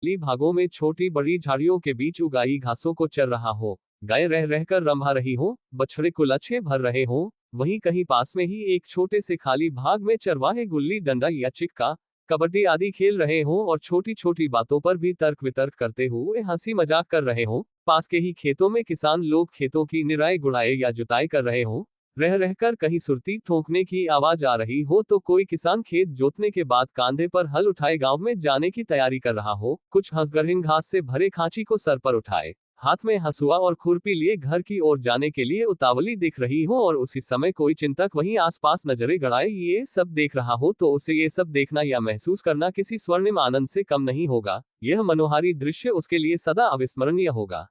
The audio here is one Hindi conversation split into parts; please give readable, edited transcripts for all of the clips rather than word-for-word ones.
पतली भागों में छोटी बड़ी झाड़ियों के बीच उगाई घासों को चर रहा हो, गाय रह रहकर रंभा रही हो, बछड़े कुलच्छे भर रहे हो, वहीं कहीं पास में ही एक छोटे से खाली भाग में चरवाहे गुल्ली डंडा या चिक्का कबड्डी आदि खेल रहे हो और छोटी छोटी बातों पर भी तर्क वितर्क करते हुए हंसी मजाक कर रहे हो। पास के ही खेतों में किसान लोग खेतों की निराई गुड़ाई या जुताई कर रहे हो, रह रहकर कहीं सुरती ठोंकने की आवाज आ रही हो तो कोई किसान खेत जोतने के बाद कांधे पर हल उठाए गांव में जाने की तैयारी कर रहा हो, कुछ हंसगढ़िन घास से भरे खांची को सर पर उठाए हाथ में हंसुआ और खुरपी लिए घर की ओर जाने के लिए उतावली दिख रही हो और उसी समय कोई चिंतक वहीं आसपास नजरें गड़ाए ये सब देख रहा हो तो उसे ये सब देखना या महसूस करना किसी स्वर्णिम आनंद से कम नहीं होगा। यह मनोहारी दृश्य उसके लिए सदा अविस्मरणीय होगा।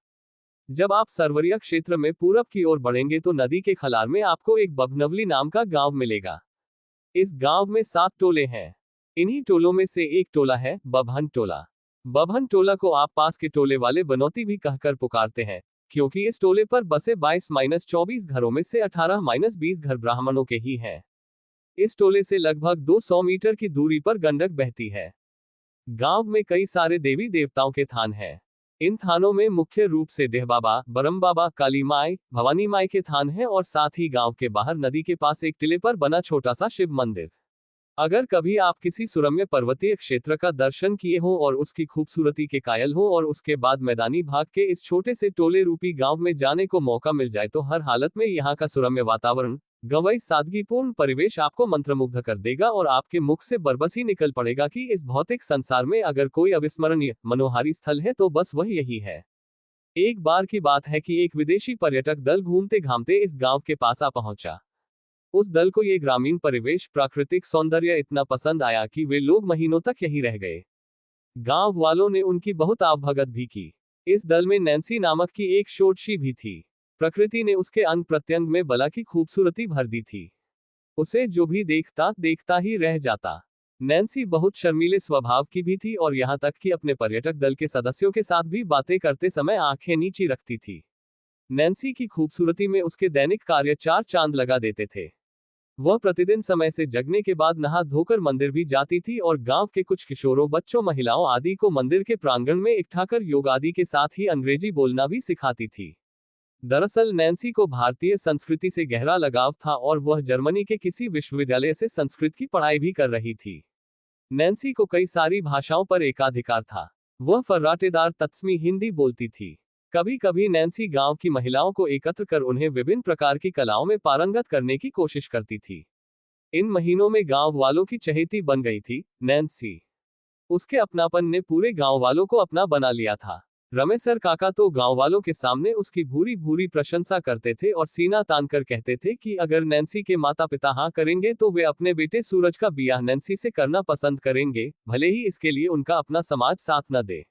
जब आप सरवरिया क्षेत्र में पूरब की ओर बढ़ेंगे तो नदी के खलार में आपको एक बभनवली नाम का गांव मिलेगा। इस गांव में 7 टोले हैं। इन्हीं टोलों में से एक टोला है बभन टोला। बभन टोला को आप पास के टोले वाले बनौती भी कहकर पुकारते हैं, क्योंकि इस टोले पर बसे 22-24 घरों में से 18-20 घर ब्राह्मणों के ही हैं। इस टोले से लगभग 200 मीटर की दूरी पर गंडक बहती है। गांव में कई सारे देवी देवताओं के थान हैं। इन थानों में मुख्य रूप से डेह बाबा, बरम बाबा, काली माई, भवानी माई के थान हैं और साथ ही गांव के बाहर नदी के पास एक टिले पर बना छोटा सा शिव मंदिर। अगर कभी आप किसी सुरम्य पर्वतीय क्षेत्र का दर्शन किए हो और उसकी खूबसूरती के कायल हो और उसके बाद मैदानी भाग के इस छोटे से टोले रूपी गांव में जाने को मौका मिल जाए तो हर हालत में यहाँ का सुरम्य वातावरण, गंवई सादगीपूर्ण परिवेश आपको मंत्रमुग्ध कर देगा और आपके मुख से बरबस ही निकल पड़ेगा कि इस भौतिक संसार में अगर कोई अविस्मरणीय मनोहारी स्थल है तो बस वह यही है। एक बार की बात है कि एक विदेशी पर्यटक दल घूमते घामते इस गांव के पास आ पहुंचा। उस दल को ये ग्रामीण परिवेश, प्राकृतिक सौंदर्य इतना पसंद आया कि वे लोग महीनों तक यहीं रह गए। गांव वालों ने उनकी बहुत आवभगत भी की। इस दल में नैन्सी नामक की एक शोरशी भी थी। प्रकृति ने उसके अंग प्रत्यंग में बला की खूबसूरती भर दी थी। उसे जो भी देखता देखता ही रह जाता। नैन्सी बहुत शर्मीले स्वभाव की भी थी और यहाँ तक कि अपने पर्यटक दल के सदस्यों के साथ भी बातें करते समय आंखें नीची रखती थी। नैन्सी की खूबसूरती में उसके दैनिक कार्य 4 चांद लगा देते थे। वह प्रतिदिन समय से जगने के बाद नहा धोकर मंदिर भी जाती थी और गांव के कुछ किशोरों, बच्चों, महिलाओं आदि को मंदिर के प्रांगण में इकट्ठाकर योग आदि के साथ ही अंग्रेजी बोलना भी सिखाती थी। दरअसल नैन्सी को भारतीय संस्कृति से गहरा लगाव था और वह जर्मनी के किसी विश्वविद्यालय से संस्कृत की पढ़ाई भी कर रही थी। नैन्सी को कई सारी भाषाओं पर एकाधिकार था। वह फर्राटेदार तत्समी हिंदी बोलती थी। कभी कभी नैन्सी गांव की महिलाओं को एकत्र कर उन्हें विभिन्न प्रकार की कलाओं में पारंगत करने की कोशिश करती थी। इन महीनों में गांव वालों की चहेती बन गई थी नैन्सी। उसके अपनापन ने पूरे गांव वालों को अपना बना लिया था। रमेसर काका तो गांव वालों के सामने उसकी भूरी भूरी प्रशंसा करते थे और सीना तान कर कहते थे कि अगर नैन्सी के माता पिता हाँ करेंगे तो वे अपने बेटे सूरज का बियाह नैन्सी से करना पसंद करेंगे, भले ही इसके लिए उनका अपना समाज साथ न दे।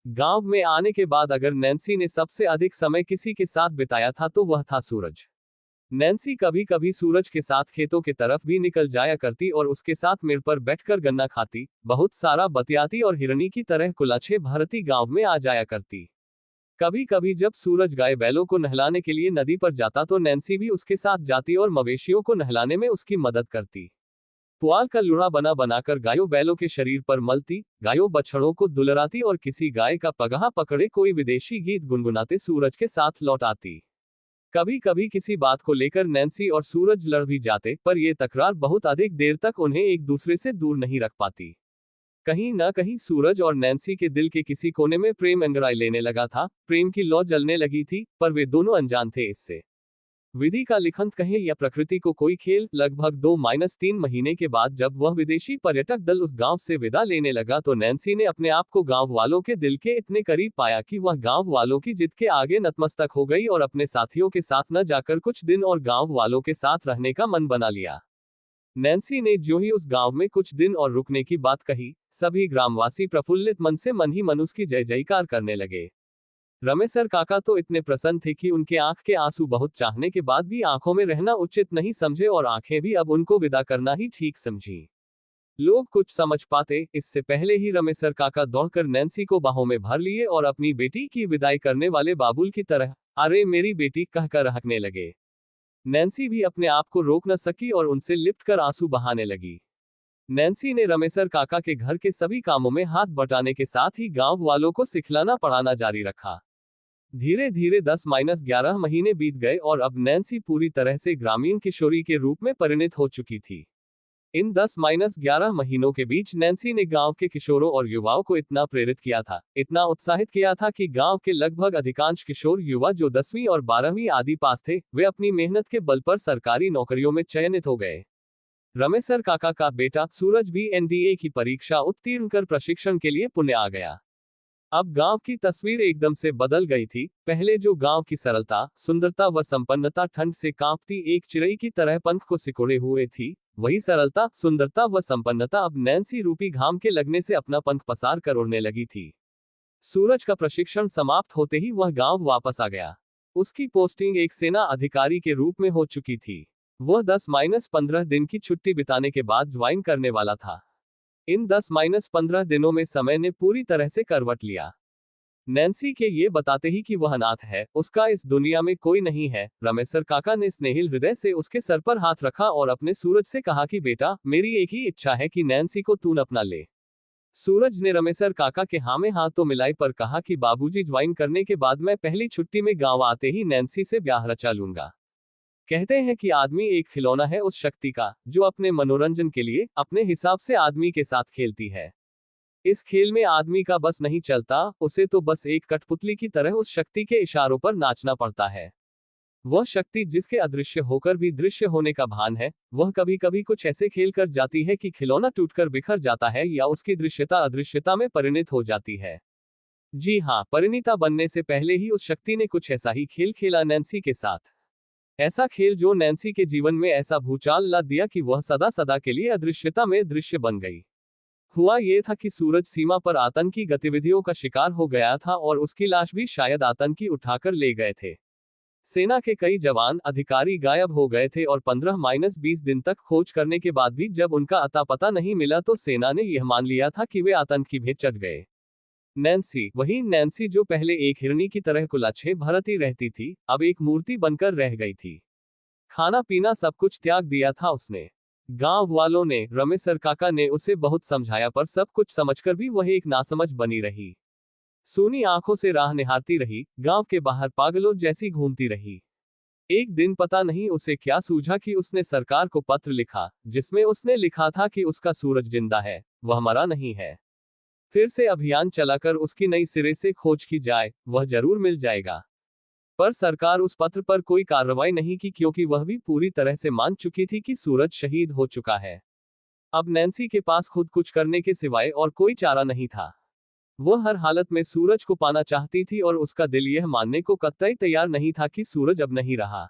गांव में आने के बाद अगर नैन्सी ने सबसे अधिक समय किसी के साथ बिताया था तो वह था सूरज। नैन्सी कभी कभी सूरज के साथ खेतों की तरफ भी निकल जाया करती और उसके साथ मेड़ पर बैठकर गन्ना खाती, बहुत सारा बतियाती और हिरनी की तरह कुलाछे भरती गांव में आ जाया करती। कभी कभी जब सूरज गाय बैलों को नहलाने के लिए नदी पर जाता तो नैन्सी भी उसके साथ जाती और मवेशियों को नहलाने में उसकी मदद करती। पुआल का लुढ़ा बना बनाकर गायों बैलों के शरीर पर मलती, गायों बछड़ों को दुलराती और किसी गाय का पगहा पकड़े कोई विदेशी गीत गुनगुनाते सूरज के साथ लौट आती। कभी कभी किसी बात को लेकर नैन्सी और सूरज लड़ भी जाते, पर यह तकरार बहुत अधिक देर तक उन्हें एक दूसरे से दूर नहीं रख पाती। कहीं न कहीं सूरज और नैन्सी के दिल के किसी कोने में प्रेम अंगड़ाई लेने लगा था, प्रेम की लौ जलने लगी थी, पर वे दोनों अनजान थे इससे। विधि का लिखंत कहे या प्रकृति को कोई खेल, लगभग 2-3 महीने के बाद जब वह विदेशी पर्यटक दल उस गांव से विदा लेने लगा तो नैन्सी ने अपने आप को गांव वालों के दिल के इतने करीब पाया कि वह गांव वालों की जिद के आगे नतमस्तक हो गई और अपने साथियों के साथ न जाकर कुछ दिन और गांव वालों के साथ रहने का मन बना लिया। नैन्सी ने जो ही उस गांव में कुछ दिन और रुकने की बात कही, सभी ग्रामवासी प्रफुल्लित मन से मन ही मन उसकी जय जयकार करने लगे। रमेसर काका तो इतने प्रसन्न थे कि उनके आंख के आंसू बहुत चाहने के बाद भी आंखों में रहना उचित नहीं समझे और आंखें भी अब उनको विदा करना ही ठीक समझी। लोग कुछ समझ पाते इससे पहले ही रमेसर काका दौड़कर नैन्सी को बाहों में भर लिए और अपनी बेटी की विदाई करने वाले बाबुल की तरह अरे मेरी बेटी कहकर हंसने लगे। नैन्सी भी अपने आप को रोक न सकी और उनसे लिपटकर आंसू बहाने लगी। नैन्सी ने रमेसर काका के घर के सभी कामों में हाथ बटाने के साथ ही गांव वालों को सिखलाना पढ़ाना जारी रखा। धीरे धीरे 10-11 महीने बीत गए और अब नैन्सी पूरी तरह से ग्रामीण किशोरी के रूप में परिणत हो चुकी थी। इन 10-11 महीनों के बीच नैन्सी ने गांव के किशोरों और युवाओं को इतना प्रेरित किया था, इतना उत्साहित किया था कि गांव के लगभग अधिकांश किशोर युवा जो 10वीं और 12वीं आदि पास थे, वे अपनी मेहनत के बल पर सरकारी नौकरियों में चयनित हो गए। रमेसर काका का बेटा सूरज भी एनडीए की परीक्षा उत्तीर्ण कर प्रशिक्षण के लिए पुणे आ गया। अब गांव की तस्वीर एकदम से बदल गई थी। पहले जो गांव की सरलता, सुंदरता व संपन्नता ठंड से कांपती एक चिड़ै की तरह पंख को सिकोड़े हुए थी, वही सरलता, सुंदरता व संपन्नता अब नैन्सी रूपी घाम के लगने से अपना पंख पसार कर उड़ने लगी थी। सूरज का प्रशिक्षण समाप्त होते ही वह गांव वापस आ गया। उसकी पोस्टिंग एक सेना अधिकारी के रूप में हो चुकी थी। वह 10-15 दिन की छुट्टी बिताने के बाद ज्वाइन करने वाला था। इन 10-15 दिनों में समय ने पूरी तरह से करवट लिया। नैन्सी के ये बताते ही कि वह अनाथ है, उसका इस दुनिया में कोई नहीं है, रमेसर काका ने स्नेहिल हृदय से उसके सर पर हाथ रखा और अपने सूरज से कहा कि बेटा, मेरी एक ही इच्छा है कि नैन्सी को तू अपना ले। सूरज ने रमेसर काका के हाँ में हाथ तो मिलाई पर कहा कि बाबूजी, ज्वाइन करने के बाद मैं पहली छुट्टी में गांव आते ही नैन्सी से ब्याह रचा लूंगा। कहते हैं कि आदमी एक खिलौना है उस शक्ति का, जो अपने मनोरंजन के लिए अपने हिसाब से आदमी के साथ खेलती है। इस खेल में आदमी का बस नहीं चलता, उसे तो बस एक कठपुतली की तरह उस शक्ति के इशारों पर नाचना पड़ता है। वह शक्ति जिसके अदृश्य होकर भी दृश्य होने का भान है, वह कभी कभी कुछ ऐसे खेल कर जाती है कि खिलौना टूटकर बिखर जाता है या उसकी दृश्यता अदृश्यता में परिणत हो जाती है। जी हाँ, परिणीता बनने से पहले ही उस शक्ति ने कुछ ऐसा ही खेल खेला नैन्सी के साथ। ऐसा खेल जो नैन्सी के जीवन में ऐसा भूचाल ला दिया कि वह सदा सदा के लिए अदृश्यता में दृश्य बन गई। हुआ ये था कि सूरज सीमा पर आतंकी गतिविधियों का शिकार हो गया था और उसकी लाश भी शायद आतंकी उठाकर ले गए थे। सेना के कई जवान अधिकारी गायब हो गए थे और 15-20 दिन तक खोज करने के बाद भी जब उनका अता पता नहीं मिला तो सेना ने यह मान लिया था कि वे आतंकी भेद चढ़ गए। नैन्सी, वही नैन्सी जो पहले एक हिरणी की तरह कुलाछे भरती रहती थी, अब एक मूर्ति बनकर रह गई थी। खाना पीना सब कुछ त्याग दिया था उसने। गांव वालों ने, रमेसर काका ने उसे बहुत समझाया पर सब कुछ समझकर भी वह एक नासमझ बनी रही। सूनी आंखों से राह निहारती रही, गांव के बाहर पागलों जैसी घूमती रही। एक दिन पता नहीं उसे क्या सूझा कि उसने सरकार को पत्र लिखा, जिसमें उसने लिखा था कि उसका सूरज जिंदा है, वह मरा नहीं है। फिर से अभियान चलाकर उसकी नई सिरे से खोज की जाए, वह जरूर मिल जाएगा। पर सरकार उस पत्र पर कोई कार्रवाई नहीं की क्योंकि वह भी पूरी तरह से मान चुकी थी कि सूरज शहीद हो चुका है। अब नैन्सी के पास खुद कुछ करने के सिवाय और कोई चारा नहीं था। वह हर हालत में सूरज को पाना चाहती थी और उसका दिल यह मानने को कतई तैयार नहीं था कि सूरज अब नहीं रहा।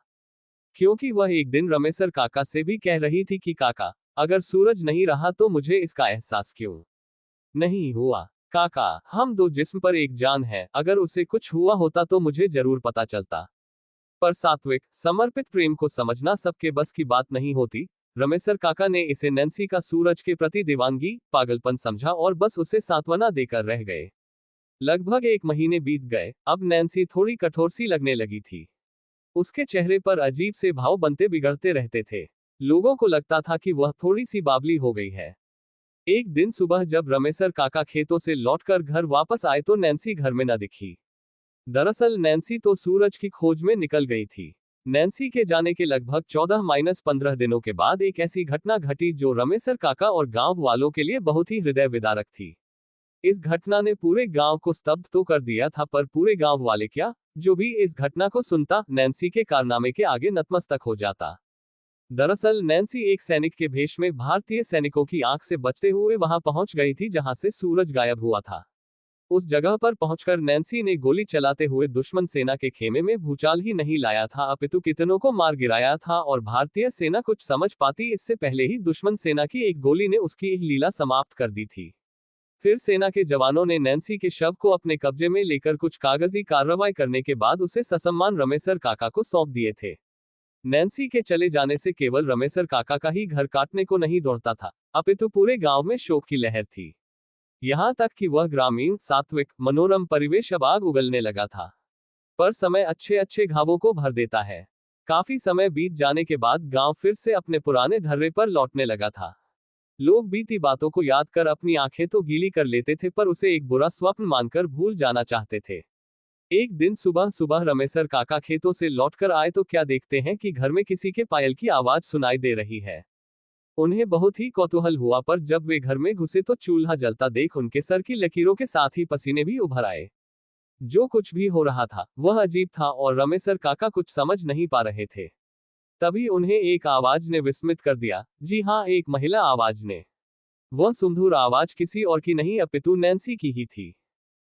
क्योंकि वह एक दिन रमेसर काका से भी कह रही थी कि काका, अगर सूरज नहीं रहा तो मुझे इसका एहसास क्यों नहीं हुआ। काका, हम दो जिस्म पर एक जान है, अगर उसे कुछ हुआ होता तो मुझे जरूर पता चलता। पर सात्विक, समर्पित प्रेम को समझना सबके बस की बात नहीं होती। रमेसर काका ने इसे नैन्सी का सूरज के प्रति दीवानगी, पागलपन समझा और बस उसे सांत्वना देकर रह गए। लगभग 1 महीने बीत गए, अब नैन्सी थोड़ी कठोर सी लगने लगी थी। उसके चेहरे पर अजीब से भाव बनते बिगड़ते रहते थे। लोगों को लगता था कि वह थोड़ी सी बावली हो गई है। एक दिन सुबह जब रमेसर काका खेतों से लौटकर घर वापस आए तो नैन्सी घर में न दिखी। दरअसल नैन्सी तो सूरज की खोज में निकल गई थी। नैन्सी के जाने के लगभग 14-15 दिनों के बाद एक ऐसी घटना घटी जो रमेसर काका और गांव वालों के लिए बहुत ही हृदय विदारक थी। इस घटना ने पूरे गांव को स्तब्ध तो कर दिया था, पर पूरे गांव वाले क्या, जो भी इस घटना को सुनता, नैन्सी के कारनामे के आगे नतमस्तक हो जाता। दरअसल नैन्सी एक सैनिक के भेष में भारतीय सैनिकों की आंख से बचते हुए वहां पहुंच गई थी जहां से सूरज गायब हुआ था। उस जगह पर पहुंचकर नैन्सी ने गोली चलाते हुए दुश्मन सेना के खेमे में भूचाल ही नहीं लाया था, अपितु कितनों को मार गिराया था और भारतीय सेना कुछ समझ पाती इससे पहले ही दुश्मन सेना की एक गोली ने उसकी यह लीला समाप्त कर दी थी। फिर सेना के जवानों ने नैन्सी के शव को अपने कब्जे में लेकर कुछ कागजी कार्रवाई करने के बाद उसे ससम्मान रमेसर काका को सौंप दिए थे। नैन्सी के चले जाने से केवल रमेसर काका का ही घर काटने को नहीं दौड़ता था, अपितु पूरे गांव में शोक की लहर थी। यहां तक कि वह ग्रामीण, सात्विक, मनोरम परिवेश अब आग उगलने लगा था। पर समय अच्छे अच्छे घावों को भर देता है। काफी समय बीत जाने के बाद गांव फिर से अपने पुराने ढर्रे पर लौटने लगा था। लोग बीती बातों को याद कर अपनी आंखें तो गीली कर लेते थे, पर उसे एक बुरा स्वप्न मानकर भूल जाना चाहते थे। एक दिन सुबह सुबह रमेसर काका खेतों से लौटकर आए तो क्या देखते हैं कि घर में किसी के पायल की आवाज सुनाई दे रही है। उन्हें बहुत ही कौतूहल हुआ, पर जब वे घर में घुसे तो चूल्हा जलता देख उनके सर की लकीरों के साथ ही पसीने भी उभर आए। जो कुछ भी हो रहा था वह अजीब था और रमेसर काका कुछ समझ नहीं पा रहे थे। तभी उन्हें एक आवाज ने विस्मित कर दिया। जी हाँ, एक महिला आवाज ने। वह सुमधुर आवाज किसी और की नहीं अपितु नैन्सी की ही थी।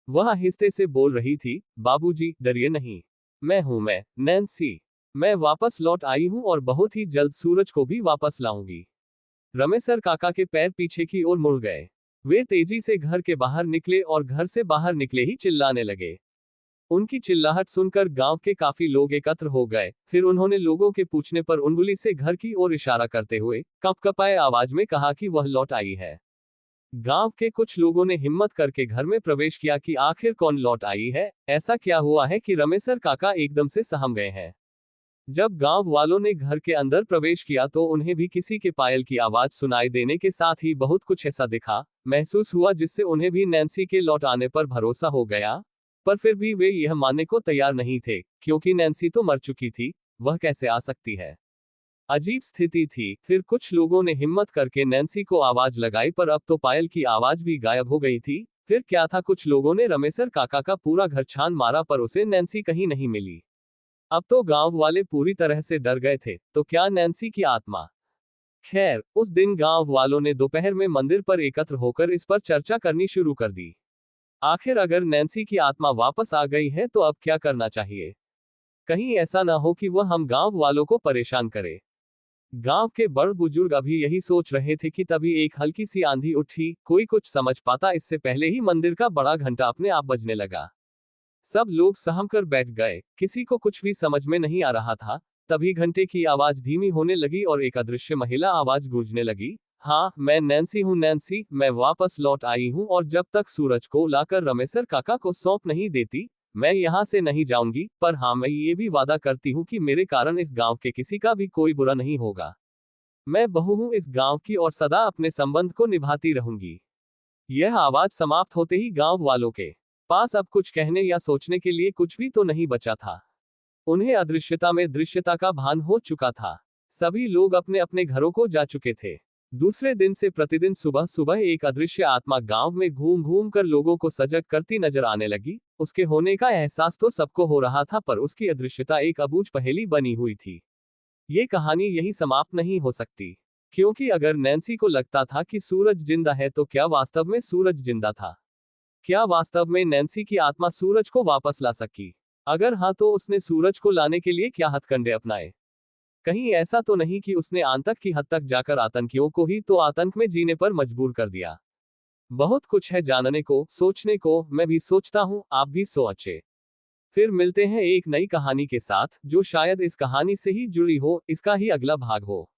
वह आहिस्ते से बोल रही थी, बाबूजी, डरिए नहीं। मैं नैन्सी। मैं वापस लौट आई हूं और बहुत ही जल्द सूरज को भी वापस लाऊंगी। रमेसर काका के पैर पीछे की ओर मुड़ गए। वे तेजी से घर के बाहर निकले और घर से बाहर निकले ही चिल्लाने लगे। उनकी चिल्लाहट सुनकर गांव के काफी लोग एकत्र हो गए। फिर उन्होंने लोगों के पूछने पर उंगली से घर की ओर इशारा करते हुए कपकपाए आवाज में कहा कि वह लौट आई है। गांव के कुछ लोगों ने हिम्मत करके घर में प्रवेश किया कि आखिर कौन लौट आई है, ऐसा क्या हुआ है कि रमेसर काका एकदम से सहम गए हैं। जब गांव वालों ने घर के अंदर प्रवेश किया तो उन्हें भी किसी के पायल की आवाज सुनाई देने के साथ ही बहुत कुछ ऐसा दिखा, महसूस हुआ जिससे उन्हें भी नैन्सी के लौट आने पर भरोसा हो गया। पर फिर भी वे यह मानने को तैयार नहीं थे, क्योंकि नैन्सी तो मर चुकी थी, वह कैसे आ सकती है। अजीब स्थिति थी। फिर कुछ लोगों ने हिम्मत करके नैन्सी को आवाज लगाई, पर अब तो पायल की आवाज भी गायब हो गई थी। फिर क्या था, कुछ लोगों ने रमेसर काका का पूरा घर छान मारा पर उसे नैन्सी कहीं नहीं मिली। अब तो गांव वाले पूरी तरह से डर गए थे, तो क्या नैन्सी की आत्मा। खैर, उस दिन गांव वालों ने दोपहर में मंदिर पर एकत्र होकर इस पर चर्चा करनी शुरू कर दी। आखिर अगर नैन्सी की आत्मा वापस आ गई है तो अब क्या करना चाहिए। कहीं ऐसा ना हो कि वह हम गांव वालों को परेशान करे। गांव के बड़ बुजुर्ग अभी यही सोच रहे थे कि तभी एक हल्की सी आंधी उठी। कोई कुछ समझ पाता इससे पहले ही मंदिर का बड़ा घंटा अपने आप बजने लगा। सब लोग सहम कर बैठ गए, किसी को कुछ भी समझ में नहीं आ रहा था। तभी घंटे की आवाज धीमी होने लगी और एक अदृश्य महिला आवाज गूंजने लगी। हाँ, मैं नैन्सी हूँ नैन्सी, मैं वापस लौट आई हूँ और जब तक सूरज को लाकर रमेसर काका को सौंप नहीं देती, मैं यहाँ से नहीं जाऊंगी। पर हाँ, मैं ये भी वादा करती हूँ कि मेरे कारण इस गांव के किसी का भी कोई बुरा नहीं होगा। मैं बहू हूँ इस गांव की और सदा अपने संबंध को निभाती रहूंगी। यह आवाज समाप्त होते ही गांव वालों के पास अब कुछ कहने या सोचने के लिए कुछ भी तो नहीं बचा था। उन्हें अदृश्यता में दृश्यता का भान हो चुका था। सभी लोग अपने अपने घरों को जा चुके थे। दूसरे दिन से प्रतिदिन सुबह सुबह एक अदृश्य आत्मा गांव में घूम घूम कर लोगों को सजग करती नजर आने लगी। उसके होने का एहसास तो सबको हो रहा था, पर उसकी अदृश्यता एक अबूझ पहेली बनी हुई थी। ये कहानी यही समाप्त नहीं हो सकती, क्योंकि अगर नैन्सी को लगता था कि सूरज जिंदा है तो क्या वास्तव में सूरज जिंदा था। क्या वास्तव में नैन्सी की आत्मा सूरज को वापस ला सकी। अगर हाँ, तो उसने सूरज को लाने के लिए क्या हथकंडे अपनाए। कहीं ऐसा तो नहीं कि उसने आतंक की हद तक जाकर आतंकियों को ही तो आतंक में जीने पर मजबूर कर दिया। बहुत कुछ है जानने को, सोचने को। मैं भी सोचता हूँ, आप भी सोचें। फिर मिलते हैं एक नई कहानी के साथ, जो शायद इस कहानी से ही जुड़ी हो, इसका ही अगला भाग हो।